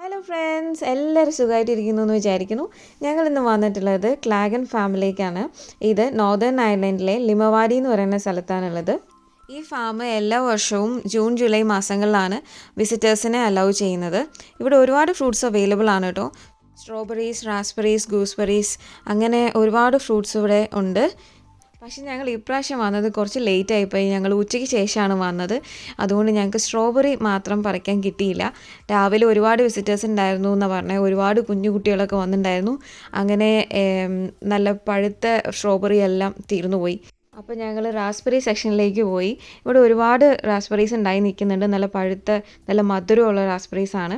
Hello friends, എല്ലാവരും സുഖമായിട്ടിരിക്കുന്നു എന്ന് വിചാരിക്കുന്നു. ഞങ്ങൾ ഇന്ന് വന്നിട്ടുള്ളത് ക്ലാഗൻ ഫാമിലേക്കാണ്. ഇത് നോർത്തേൺ ഐർലൻഡിലെ ലിമവാരി എന്ന് പറയുന്ന സ്ഥലത്താണുള്ളത്. ഈ ഫാം എല്ലാ വർഷവും ജൂൺ ജൂലൈ മാസങ്ങളിലാണ് വിസിറ്റേഴ്സിനെ അലൗ ചെയ്യുന്നത്. ഇവിടെ ഒരുപാട് ഫ്രൂട്ട്സ് അവൈലബിൾ ആണ് കേട്ടോ. സ്ട്രോബെറീസ്, റാസ്ബെറീസ്, ഗൂസ്ബെറീസ്, അങ്ങനെ ഒരുപാട് ഫ്രൂട്ട്സ് ഇവിടെ ഉണ്ട്. പക്ഷേ ഞങ്ങൾ ഇപ്രാവശ്യം വന്നത് കുറച്ച് ലേറ്റ് ആയിപ്പോയി. ഞങ്ങൾ ഉച്ചയ്ക്ക് ശേഷമാണ് വന്നത്. അതുകൊണ്ട് ഞങ്ങൾക്ക് സ്ട്രോബെറി മാത്രം പറിക്കാൻ കിട്ടിയില്ല. രാവിലെ ഒരുപാട് വിസിറ്റേഴ്സ് ഉണ്ടായിരുന്നു എന്നാണ് പറഞ്ഞത്. ഒരുപാട് കുഞ്ഞു കുട്ടികളൊക്കെ വന്നിട്ടുണ്ടായിരുന്നു. അങ്ങനെ നല്ല പഴുത്ത സ്ട്രോബെറി എല്ലാം തീർന്നു പോയി. അപ്പോൾ ഞങ്ങൾ റാസ്ബെറി സെക്ഷനിലേക്ക് പോയി. ഇവിടെ ഒരുപാട് റാസ്ബെറീസ് ഉണ്ടായി നിൽക്കുന്നുണ്ട്. നല്ല പഴുത്ത, നല്ല മധുരമുള്ള റാസ്ബെറീസാണ്.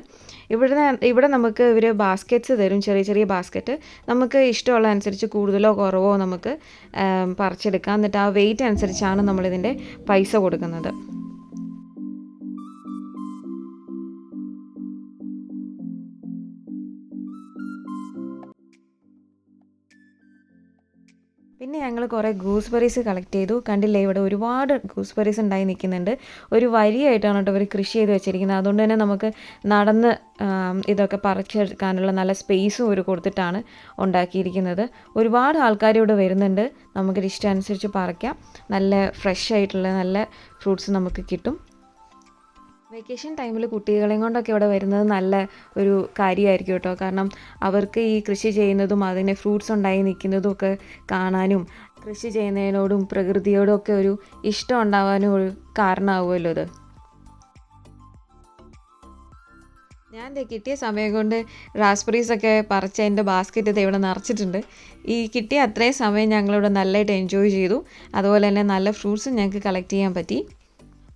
ഇവിടെ നമുക്ക് ഇവർ ബാസ്ക്കറ്റ്സ് തരും, ചെറിയ ചെറിയ ബാസ്ക്കറ്റ്. നമുക്ക് ഇഷ്ടമുള്ള അനുസരിച്ച് കൂടുതലോ കുറവോ നമുക്ക് പറിച്ചെടുക്കാം. എന്നിട്ട് ആ വെയിറ്റ് അനുസരിച്ചാണ് നമ്മളിതിൻ്റെ പൈസ കൊടുക്കുന്നത്. പിന്നെ ഞങ്ങൾ കുറേ ഗൂസ്ബെറീസ് കളക്ട് ചെയ്തു. കണ്ടില്ലേ, ഇവിടെ ഒരുപാട് ഗൂസ്ബെറീസ് ഉണ്ടായി നിൽക്കുന്നുണ്ട്. ഒരു വരിയായിട്ടാണ് കേട്ടോ ഇവർ കൃഷി ചെയ്ത് വെച്ചിരിക്കുന്നത്. അതുകൊണ്ട് തന്നെ നമുക്ക് നടന്ന് ഇതൊക്കെ പറിച്ചെടുക്കാനുള്ള നല്ല സ്പേസും ഒരു കൊടുത്തിട്ടാണ് ഉണ്ടാക്കിയിരിക്കുന്നത്. ഒരുപാട് ആൾക്കാർ ഇവിടെ വരുന്നുണ്ട്. നമുക്കൊരു ഇഷ്ടം അനുസരിച്ച് പറിക്കാം. നല്ല ഫ്രഷ് ആയിട്ടുള്ള നല്ല ഫ്രൂട്ട്സ് നമുക്ക് കിട്ടും. വെക്കേഷൻ ടൈമിൽ കുട്ടികളെയും കൊണ്ടൊക്കെ ഇവിടെ വരുന്നത് നല്ല ഒരു കാര്യമായിരിക്കും കേട്ടോ. കാരണം അവർക്ക് ഈ കൃഷി ചെയ്യുന്നതും അതിന് ഫ്രൂട്ട്സ് ഉണ്ടായി നിൽക്കുന്നതും ഒക്കെ കാണാനും കൃഷി ചെയ്യുന്നതിനോടും പ്രകൃതിയോടും ഒക്കെ ഒരു ഇഷ്ടം ഉണ്ടാവാനും ഒരു കാരണമാവുമല്ലോ ഇത്. ഞാൻ കിട്ടിയ സമയം കൊണ്ട് റാസ്ബെറീസൊക്കെ പറിച്ച് എൻ്റെ ബാസ്ക്കറ്റ് ഇവിടെ നിറച്ചിട്ടുണ്ട്. ഈ കിട്ടിയ അത്രയും സമയം ഞങ്ങളിവിടെ നല്ലതായിട്ട് എൻജോയ് ചെയ്തു. അതുപോലെ തന്നെ നല്ല ഫ്രൂട്ട്സും ഞങ്ങൾക്ക് കളക്ട് ചെയ്യാൻ പറ്റി.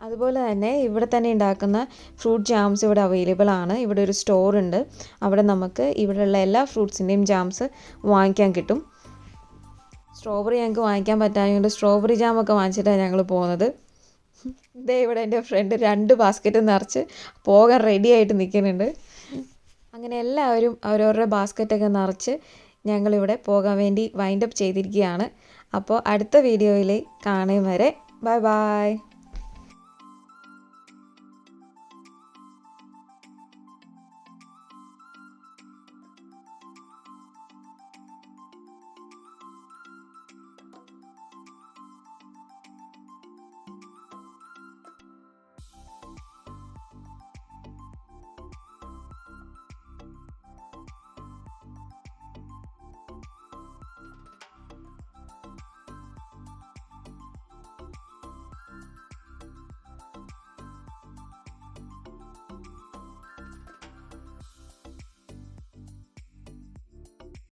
അതുപോലെ തന്നെ ഇവിടെ തന്നെ ഉണ്ടാക്കുന്ന ഫ്രൂട്ട് ജാംസ് ഇവിടെ അവൈലബിൾ ആണ്. ഇവിടെ ഒരു സ്റ്റോർ ഉണ്ട്. അവിടെ നമുക്ക് ഇവിടെയുള്ള എല്ലാ ഫ്രൂട്ട്സിൻ്റെയും ജാംസ് വാങ്ങിക്കാൻ കിട്ടും. സ്ട്രോബെറി ഞങ്ങൾക്ക് വാങ്ങിക്കാൻ പറ്റാത്തതുകൊണ്ട് സ്ട്രോബെറി ജാമൊക്കെ വാങ്ങിച്ചിട്ടാണ് ഞങ്ങൾ പോകുന്നത്. ഇതേ ഇവിടെ എൻ്റെ ഫ്രണ്ട് 2 ബാസ്ക്കറ്റ് നിറച്ച് പോകാൻ റെഡി ആയിട്ട് നിൽക്കുന്നുണ്ട്. അങ്ങനെ എല്ലാവരും അവരവരുടെ ബാസ്ക്കറ്റൊക്കെ നിറച്ച് ഞങ്ങളിവിടെ പോകാൻ വേണ്ടി വൈൻഡപ്പ് ചെയ്തിരിക്കുകയാണ്. അപ്പോൾ അടുത്ത വീഡിയോയിൽ കാണും വരെ ബൈ ബൈ.